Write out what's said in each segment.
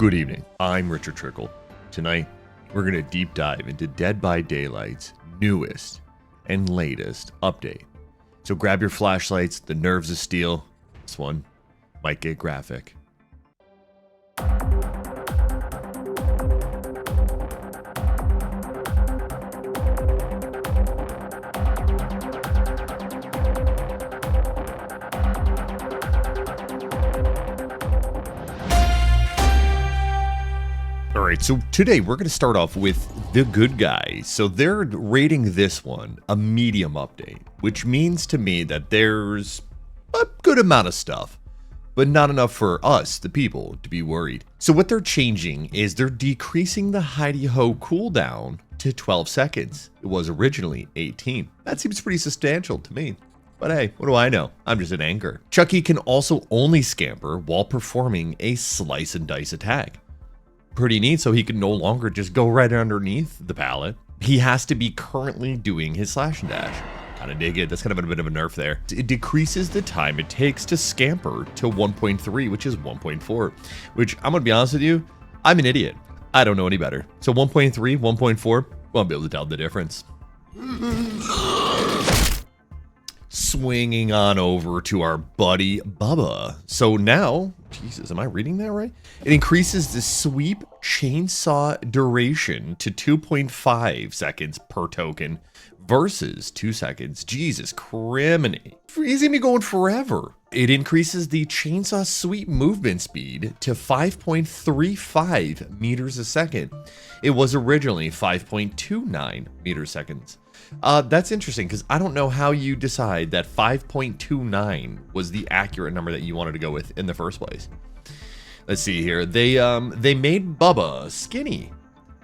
Good evening, I'm Richard Trickle. Tonight, we're going to deep dive into Dead by Daylight's newest and latest update. So grab your flashlights, the nerves of steel. This one might get graphic. Alright, so today we're going to start off with the good guys. So they're rating this one a medium update, which means to me that there's a good amount of stuff, but not enough for us, the people, to be worried. So what they're changing is they're decreasing the hidey-ho cooldown to 12 seconds. It was originally 18. That seems pretty substantial to me. But hey, what do I know? I'm just an anchor. Chucky can also only scamper while performing a slice and dice attack. Pretty neat, so he can no longer just go right underneath the pallet. He has to be currently doing his slash and dash. Kind of dig it. That's kind of a bit of a nerf there. It decreases the time it takes to scamper to 1.3, which is 1.4, which I'm going to be honest with you, I'm an idiot. I don't know any better. So 1.3, 1.4, won't be able to tell the difference. Swinging on over to our buddy Bubba. So now, Jesus, am I reading that right? It increases the sweep chainsaw duration to 2.5 seconds per token versus 2 seconds. Jesus criminy. He's gonna be going forever. It increases the chainsaw sweep movement speed to 5.35 meters a second. It was originally 5.29 meters seconds. That's interesting because I don't know how you decide that 5.29 was the accurate number that you wanted to go with in the first place. Let's see here. They made Bubba skinny.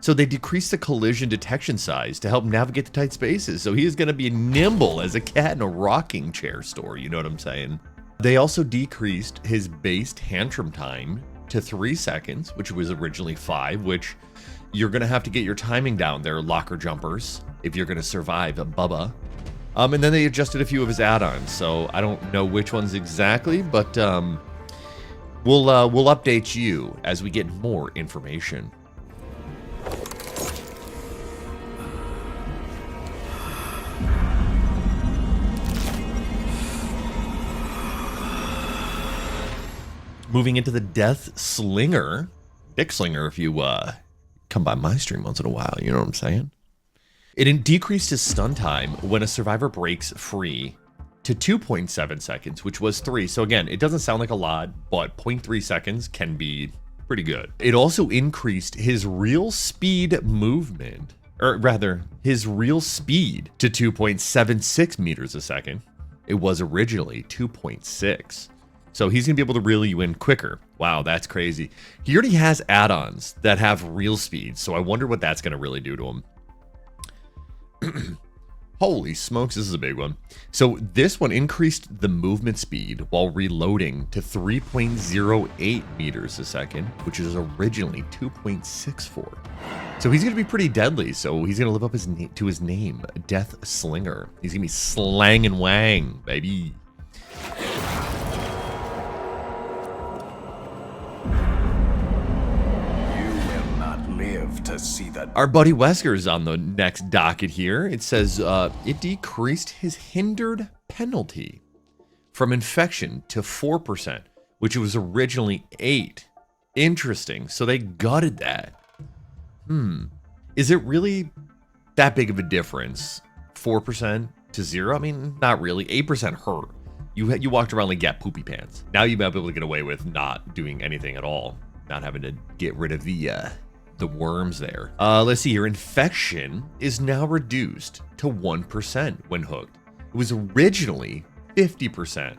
So they decreased the collision detection size to help navigate the tight spaces. So he is going to be nimble as a cat in a rocking chair store. You know what I'm saying? They also decreased his base tantrum time to 3 seconds, which was originally 5, which you're going to have to get your timing down there, locker jumpers, if you're going to survive a Bubba. And then they adjusted a few of his add-ons. So I don't know which ones exactly, but we'll update you as we get more information. Moving into the Death Slinger, Dick Slinger, if you come by my stream once in a while, you know what I'm saying? It decreased his stun time when a survivor breaks free to 2.7 seconds, which was 3. So again, it doesn't sound like a lot, but 0.3 seconds can be pretty good. It also increased his real speed movement, or rather, his real speed to 2.76 meters a second. It was originally 2.6. So he's going to be able to reel you in quicker. Wow, that's crazy. He already has add-ons that have real speed, so I wonder what that's going to really do to him. Holy smokes, this is a big one. So this one increased the movement speed while reloading to 3.08 meters a second, which is originally 2.64. So he's going to be pretty deadly, so he's going to live up to his name, Death Slinger. He's going to be slang and wang, baby. To see that. Our buddy Wesker's on the next docket here. It says it decreased his hindered penalty from infection to 4%, which was originally 8. Interesting. So they gutted that. Is it really that big of a difference? 4% to 0? I mean, not really. 8% hurt. You walked around like Get Poopy Pants. Now you might be able to get away with not doing anything at all. Not having to get rid of the worms there. Let's see here. Infection is now reduced to 1% when hooked. It was originally 50%.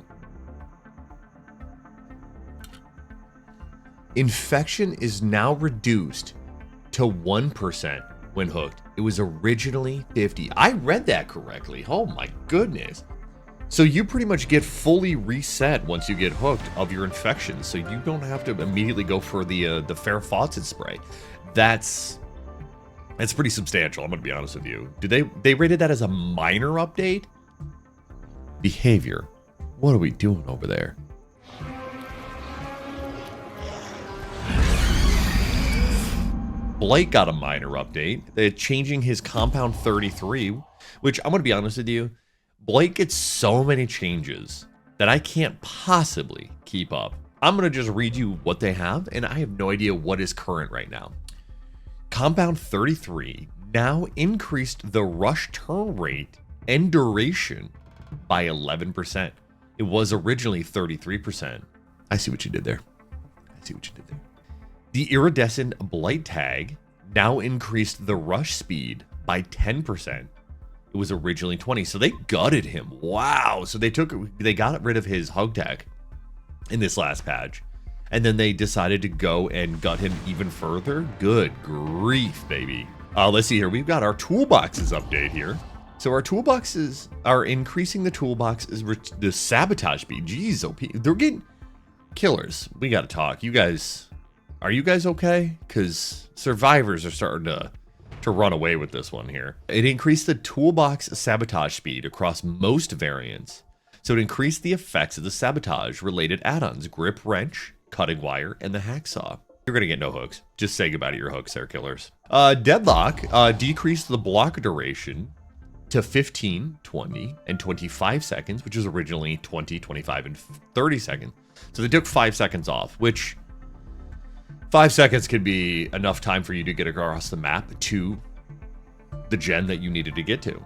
Infection is now reduced to 1% when hooked. It was originally 50. I read that correctly. Oh my goodness. So you pretty much get fully reset once you get hooked of your infection. So you don't have to immediately go for the Fair Faucet spray. That's pretty substantial, I'm gonna be honest with you. They rated that as a minor update? Behavior. What are we doing over there? Blight got a minor update. They're changing his compound 33, which I'm going to be honest with you. Blight gets so many changes that I can't possibly keep up. I'm going to just read you what they have, and I have no idea what is current right now. Compound 33 now increased the rush turn rate and duration by 11%. It was originally 33%. I see what you did there. The iridescent blight tag now increased the rush speed by 10%. It was originally 20, so they gutted him. Wow. So they got rid of his hug tag in this last patch, and then they decided to go and gut him even further. Good grief, baby. Let's see here. We've got our toolboxes update here. So our toolboxes are increasing the toolboxes, the sabotage speed. Jeez, OP. They're getting killers. We got to talk. You guys, are you guys okay? Because survivors are starting to run away with this one here. It increased the toolbox sabotage speed across most variants. So it increased the effects of the sabotage related add-ons, grip wrench, cutting wire, and the hacksaw. You're gonna get no hooks. Just say goodbye to your hooks there, killers. Deadlock decreased the block duration to 15, 20, and 25 seconds, which was originally 20, 25, and 30 seconds. So they took 5 seconds off, which 5 seconds could be enough time for you to get across the map to the gen that you needed to get to.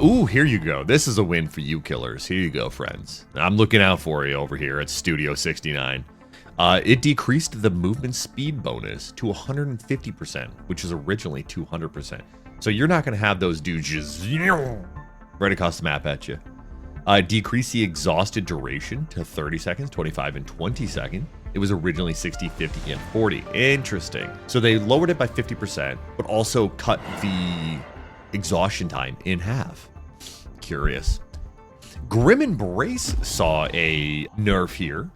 Ooh, here you go. This is a win for you killers. Here you go, friends. I'm looking out for you over here at Studio 69. It decreased the movement speed bonus to 150%, which is originally 200%. So you're not going to have those dudes just right across the map at you. Decrease the exhausted duration to 30 seconds, 25, and 20 seconds. It was originally 60, 50, and 40. Interesting. So they lowered it by 50%, but also cut the exhaustion time in half. Curious. Grim Embrace saw a nerf here.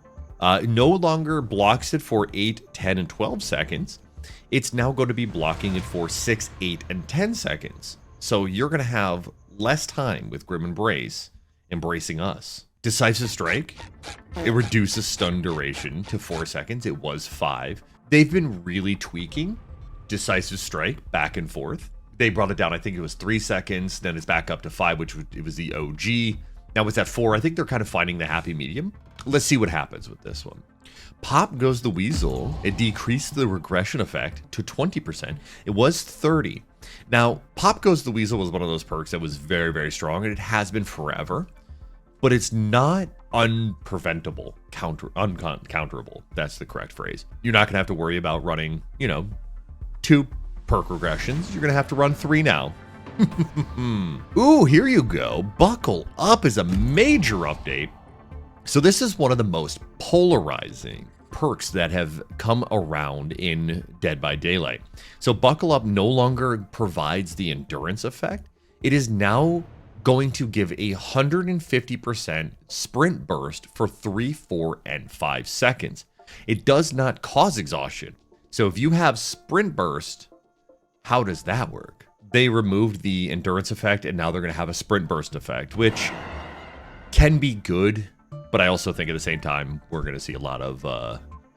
No longer blocks it for 8, 10, and 12 seconds. It's now going to be blocking it for 6, 8, and 10 seconds. So you're going to have less time with Grim Embrace embracing us. Decisive Strike, it reduces stun duration to 4 seconds. It was 5. They've been really tweaking Decisive Strike back and forth. They brought it down, I think it was 3 seconds, then it's back up to 5, which it was the OG. Now it's at 4. I think they're kind of finding the happy medium. Let's see what happens with this one. Pop Goes the Weasel, it decreased the regression effect to 20%. It was 30. Now, Pop Goes the Weasel was one of those perks that was very, very strong, and it has been forever. But it's not unpreventable, uncounterable. That's the correct phrase. You're not going to have to worry about running, 2 perk regressions. You're going to have to run 3 now. Ooh, here you go. Buckle Up is a major update. So this is one of the most polarizing perks that have come around in Dead by Daylight. So Buckle Up no longer provides the endurance effect. It is now going to give a 150% sprint burst for 3, 4, and 5 seconds. It does not cause exhaustion. So if you have sprint burst, how does that work? They removed the endurance effect, and now they're going to have a sprint burst effect, which can be good, but I also think at the same time, we're going to see a lot of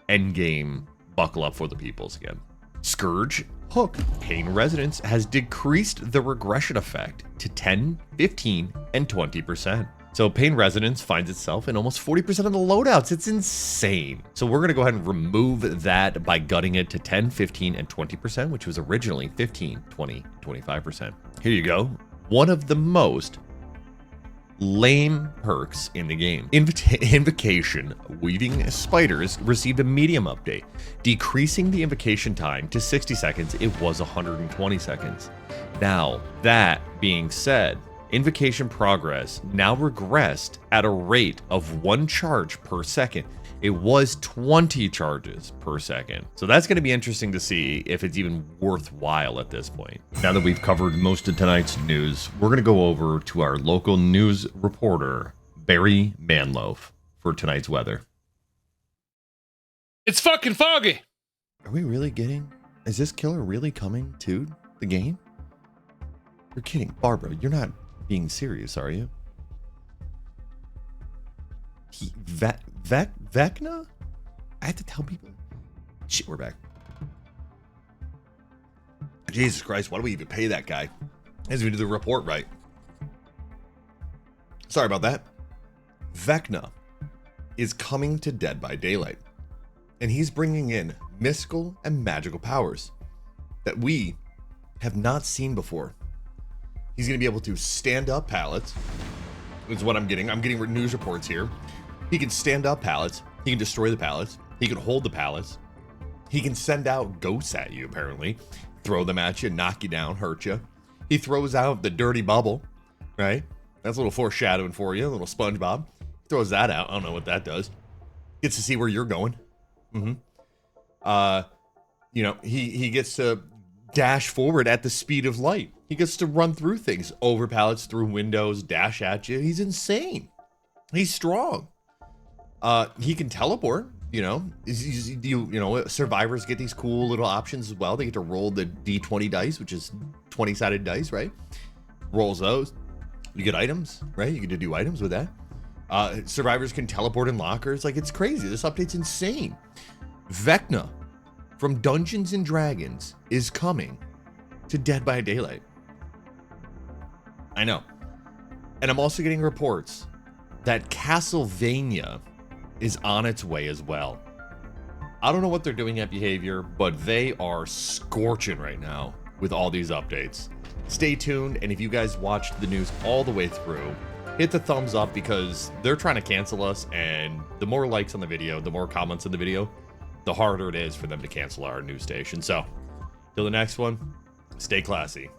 endgame Buckle Up for the peoples again. Scourge Hook Pain Resonance has decreased the regression effect to 10, 15, and 20%. So Pain Resonance finds itself in almost 40% of the loadouts. It's insane. So we're going to go ahead and remove that by gutting it to 10, 15, and 20%, which was originally 15, 20, 25%. Here you go. One of the most lame perks in the game. Invocation Weaving Spiders received a medium update, decreasing the invocation time to 60 seconds. It was 120 seconds. Now, that being said, invocation progress now regressed at a rate of 1 charge per second. It was 20 charges per second. So that's going to be interesting to see if it's even worthwhile at this point. Now that we've covered most of tonight's news, we're going to go over to our local news reporter, Barry Manloaf, for tonight's weather. It's fucking foggy. Are we really getting... Is this killer really coming to the game? You're kidding. Barbara, you're not being serious, are you? Vecna? I have to tell people. Shit, we're back. Jesus Christ, why do we even pay that guy? As we do the report right. Sorry about that. Vecna is coming to Dead by Daylight, and he's bringing in mystical and magical powers that we have not seen before. He's going to be able to stand up pallets, is what I'm getting. I'm getting news reports here. He can stand up pallets. He can destroy the pallets. He can hold the pallets. He can send out ghosts at you, apparently. Throw them at you, knock you down, hurt you. He throws out the dirty bubble, right? That's a little foreshadowing for you, a little SpongeBob. Throws that out. I don't know what that does. Gets to see where you're going. You know, he gets to dash forward at the speed of light. He gets to run through things, over pallets, through windows, dash at you. He's insane. He's strong. He can teleport. You know, survivors get these cool little options as well. They get to roll the D20 dice, which is 20-sided dice, right? Rolls those. You get items, right? You get to do items with that. Survivors can teleport in lockers. Like, it's crazy. This update's insane. Vecna from Dungeons and Dragons is coming to Dead by Daylight. I know. And I'm also getting reports that Castlevania is on its way as well. I don't know what they're doing at Behavior, but they are scorching right now with all these updates. Stay tuned, and if you guys watched the news all the way through, hit the thumbs up, because they're trying to cancel us, and the more likes on the video, the more comments on the video, the harder it is for them to cancel our news station. So, till the next one, stay classy.